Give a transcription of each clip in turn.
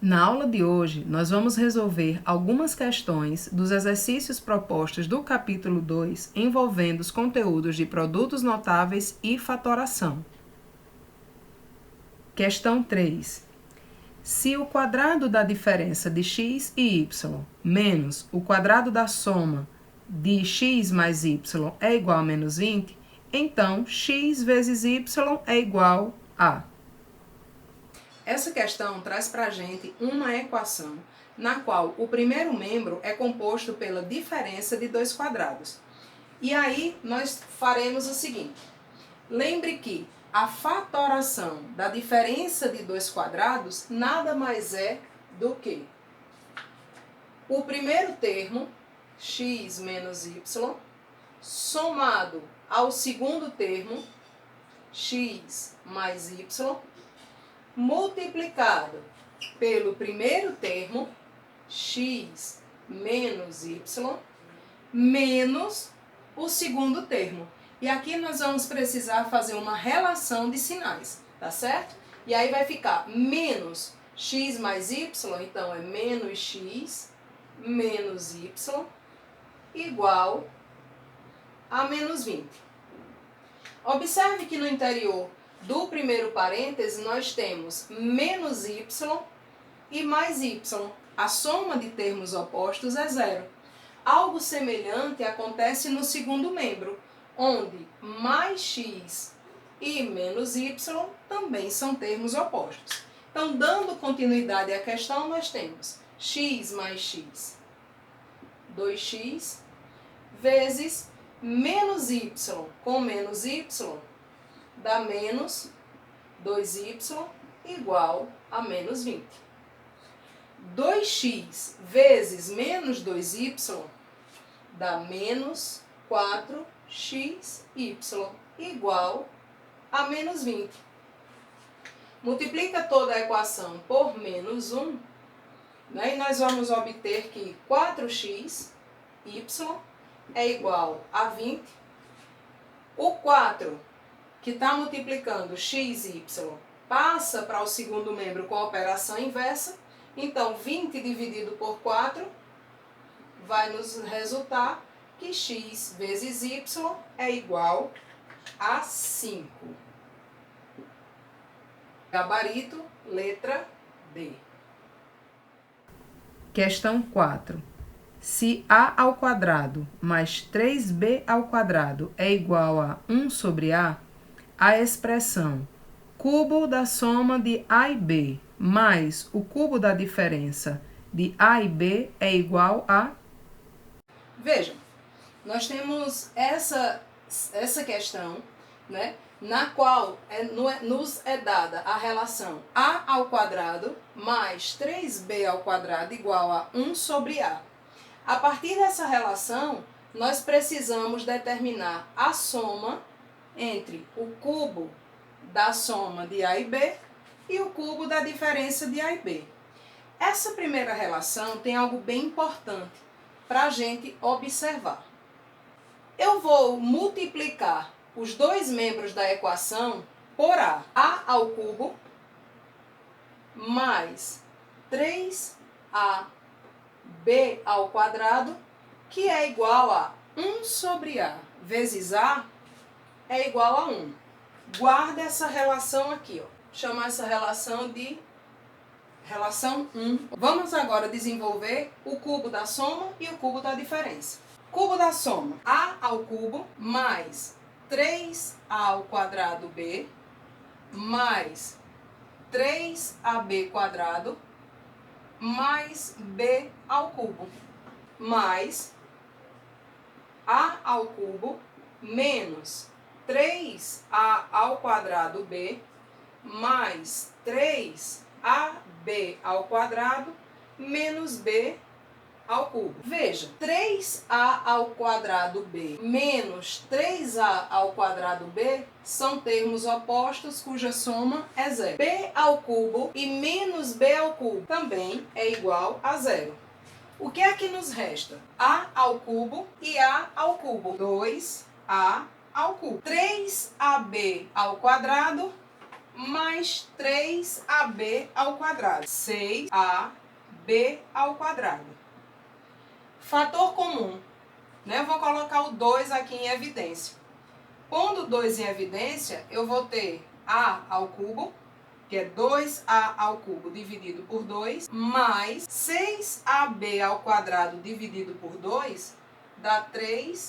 Na aula de hoje, nós vamos resolver algumas questões dos exercícios propostos do capítulo 2 envolvendo os conteúdos de produtos notáveis e fatoração. Questão 3. Se o quadrado da diferença de x e y menos o quadrado da soma de x mais y é igual a menos 20, então x vezes y é igual a... Essa questão traz para a gente uma equação na qual o primeiro membro é composto pela diferença de dois quadrados. E aí nós faremos o seguinte. Lembre que a fatoração da diferença de dois quadrados nada mais é do que o primeiro termo, x menos y, somado ao segundo termo, x mais y, multiplicado pelo primeiro termo, x menos y, menos o segundo termo. E aqui nós vamos precisar fazer uma relação de sinais, tá certo? E aí vai ficar menos x mais y, então é menos x menos y igual a menos 20. Observe que no interior do primeiro parêntese, nós temos menos y e mais y. A soma de termos opostos é zero. Algo semelhante acontece no segundo membro, onde mais x e menos y também são termos opostos. Então, dando continuidade à questão, nós temos x mais x, 2x, vezes menos y com menos y, dá menos 2y igual a menos 20. 2x vezes menos 2y dá menos 4xy igual a menos 20. Multiplica toda a equação por menos 1, né? E nós vamos obter que 4xy é igual a 20. O 4 que está multiplicando x e y passa para o segundo membro com a operação inversa. Então, 20 dividido por 4 vai nos resultar que x vezes y é igual a 5. Gabarito, letra D. Questão 4. Se a ao quadrado mais 3b ao quadrado é igual a 1 sobre a expressão cubo da soma de a e b mais o cubo da diferença de a e b é igual a... Vejam, nós temos essa questão, né, na qual nos é dada a relação a ao quadrado mais 3b ao quadrado igual a 1 sobre a. A partir dessa relação, nós precisamos determinar a soma entre o cubo da soma de a e b e o cubo da diferença de a e b. Essa primeira relação tem algo bem importante para a gente observar. Eu vou multiplicar os dois membros da equação por a ao cubo mais 3ab ao quadrado, que é igual a 1 sobre a vezes a é igual a 1. Guarda essa relação aqui, ó. Chamar essa relação de relação 1. Vamos agora desenvolver o cubo da soma e o cubo da diferença. Cubo da soma, a ao cubo mais 3a ao quadrado b mais 3ab quadrado mais b ao cubo mais a ao cubo menos 3a ao quadrado b mais 3ab ao quadrado menos b ao cubo. Veja, 3a ao quadrado b menos 3a ao quadrado b são termos opostos cuja soma é zero. B ao cubo e menos b ao cubo também é igual a zero. O que é que nos resta? A ao cubo e a ao cubo. 2a ao cubo. 3ab ao quadrado mais 3ab ao quadrado. 6ab ao quadrado. Fator comum, né? Eu vou colocar o 2 aqui em evidência. Pondo o 2 em evidência, eu vou ter a ao cubo, que é 2a ao cubo dividido por 2, mais 6ab ao quadrado dividido por 2, dá 3ab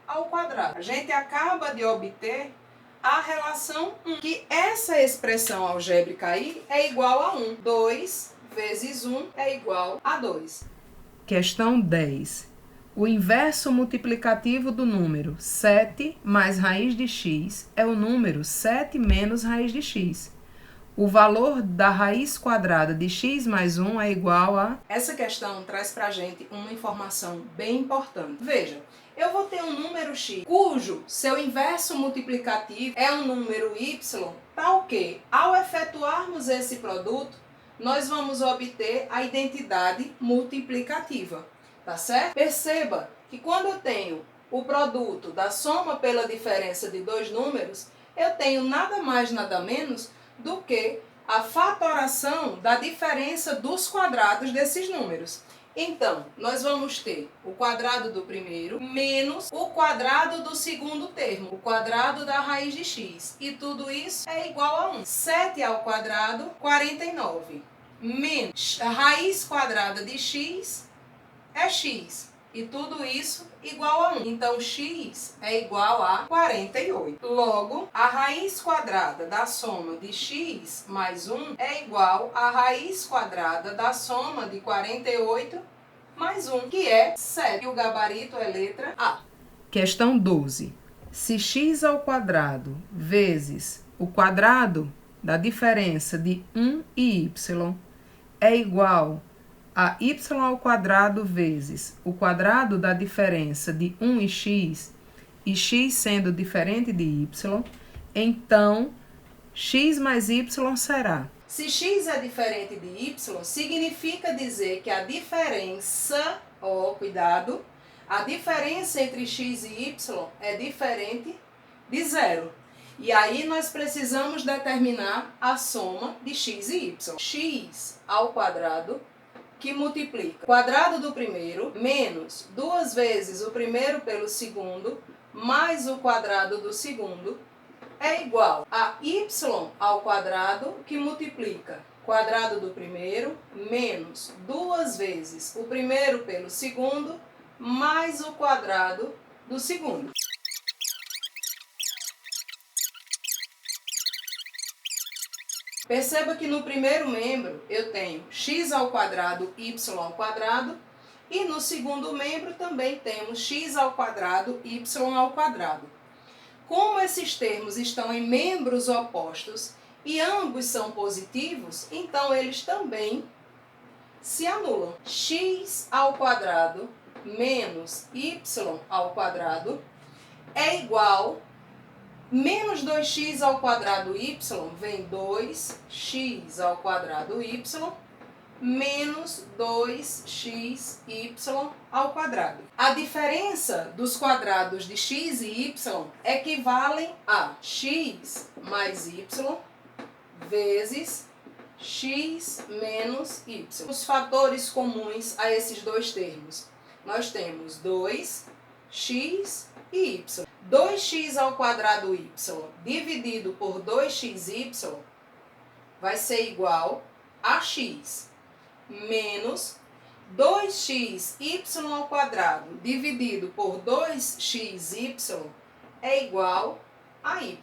ao quadrado. A gente acaba de obter a relação 1, que essa expressão algébrica aí é igual a 1. 2 vezes 1 é igual a 2. Questão 10. O inverso multiplicativo do número 7 mais raiz de x é o número 7 menos raiz de x. O valor da raiz quadrada de x mais 1 é igual a... Essa questão traz pra gente uma informação bem importante. Veja, eu vou ter um número x cujo seu inverso multiplicativo é um número y, tal que, ao efetuarmos esse produto, nós vamos obter a identidade multiplicativa. Tá certo? Perceba que quando eu tenho o produto da soma pela diferença de dois números, eu tenho nada mais, nada menos do que a fatoração da diferença dos quadrados desses números. Então, nós vamos ter o quadrado do primeiro menos o quadrado do segundo termo, o quadrado da raiz de x. E tudo isso é igual a 1. 7 ao quadrado, 49. Menos a raiz quadrada de x é x. E tudo isso igual a 1. Então, x é igual a 48. Logo, a raiz quadrada da soma de x mais 1 é igual à raiz quadrada da soma de 48 mais 1, que é 7. E o gabarito é letra A. Questão 12. Se x ao quadrado vezes o quadrado da diferença de 1 e y é igual a y ao quadrado vezes o quadrado da diferença de 1 e x sendo diferente de y, então x mais y será. Se x é diferente de y, significa dizer que a diferença, cuidado, a diferença entre x e y é diferente de zero. E aí nós precisamos determinar a soma de x e y. X ao quadrado que multiplica o quadrado do primeiro menos 2 vezes o primeiro pelo segundo mais o quadrado do segundo é igual a y ao quadrado que multiplica o quadrado do primeiro menos 2 vezes o primeiro pelo segundo mais o quadrado do segundo. Perceba que no primeiro membro eu tenho x ao quadrado, y ao quadrado, e no segundo membro também temos x ao quadrado, y ao quadrado. Como esses termos estão em membros opostos e ambos são positivos, então eles também se anulam. X ao quadrado menos y ao quadrado é igual menos 2x ao quadrado y, vem 2x ao quadrado y, menos 2xy ao quadrado. A diferença dos quadrados de x e y equivalem a x mais y vezes x menos y. Os fatores comuns a esses dois termos. Nós temos 2x e y. 2x ao quadrado y dividido por 2xy vai ser igual a x menos 2xy ao quadrado dividido por 2xy é igual a y.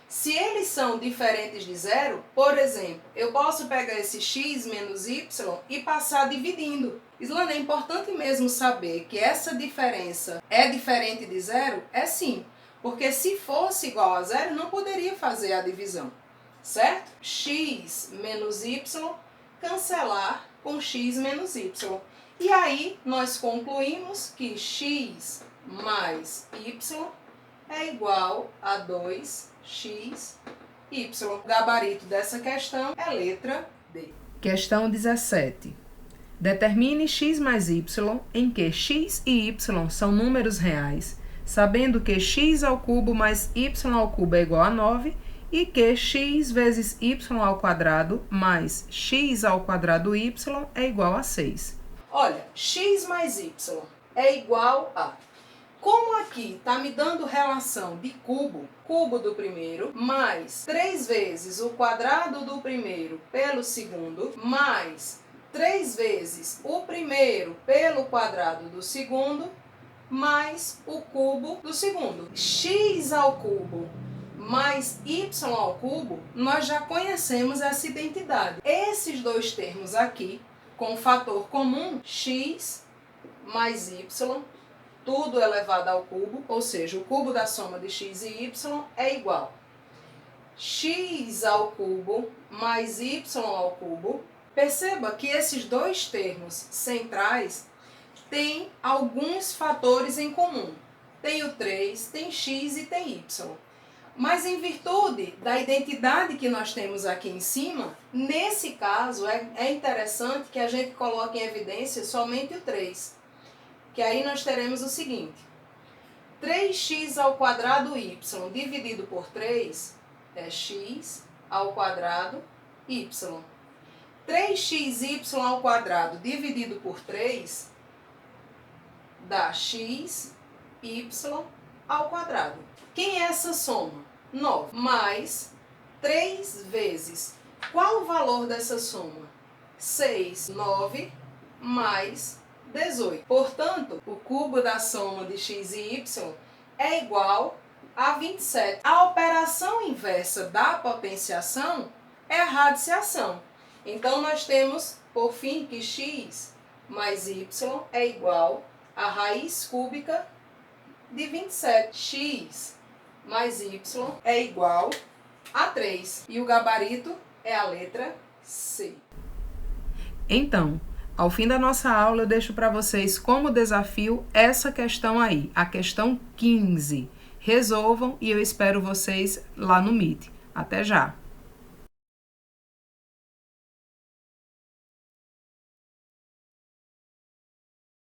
Se eles são diferentes de zero, por exemplo, eu posso pegar esse x menos y e passar dividindo. Islane, é importante mesmo saber que essa diferença é diferente de zero? É sim, porque se fosse igual a zero, não poderia fazer a divisão, certo? X menos y cancelar com x menos y. E aí, nós concluímos que x mais y é igual a 2xy. O gabarito dessa questão é letra D. Questão 17. Determine x mais y em que x e y são números reais, sabendo que x ao cubo mais y ao cubo é igual a 9 e que x vezes y ao quadrado mais x ao quadrado y é igual a 6. Olha, x mais y é igual a... Como aqui está me dando relação de cubo, cubo do primeiro, mais 3 vezes o quadrado do primeiro pelo segundo, mais 3 vezes o primeiro pelo quadrado do segundo, mais o cubo do segundo. X ao cubo mais y ao cubo, nós já conhecemos essa identidade. Esses dois termos aqui, com fator comum, x mais y, tudo elevado ao cubo, ou seja, o cubo da soma de x e y é igual x ao cubo mais y ao cubo. Perceba que esses dois termos centrais têm alguns fatores em comum. Tem o 3, tem x e tem y. Mas em virtude da identidade que nós temos aqui em cima, nesse caso é interessante que a gente coloque em evidência somente o 3. Que aí nós teremos o seguinte: 3x ao quadrado y dividido por 3 é x ao quadrado y. 3xy ao quadrado dividido por 3 dá x, y ao quadrado. Quem é essa soma? 9. Mais 3 vezes. Qual o valor dessa soma? 6. 9 mais 18. Portanto, o cubo da soma de x e y é igual a 27. A operação inversa da potenciação é a radiciação. Então, nós temos, por fim, que x mais y é igual a raiz cúbica de 27. X mais y é igual a 3. E o gabarito é a letra C. Então, ao fim da nossa aula, eu deixo para vocês como desafio essa questão aí, a questão 15. Resolvam e eu espero vocês lá no Meet. Até já!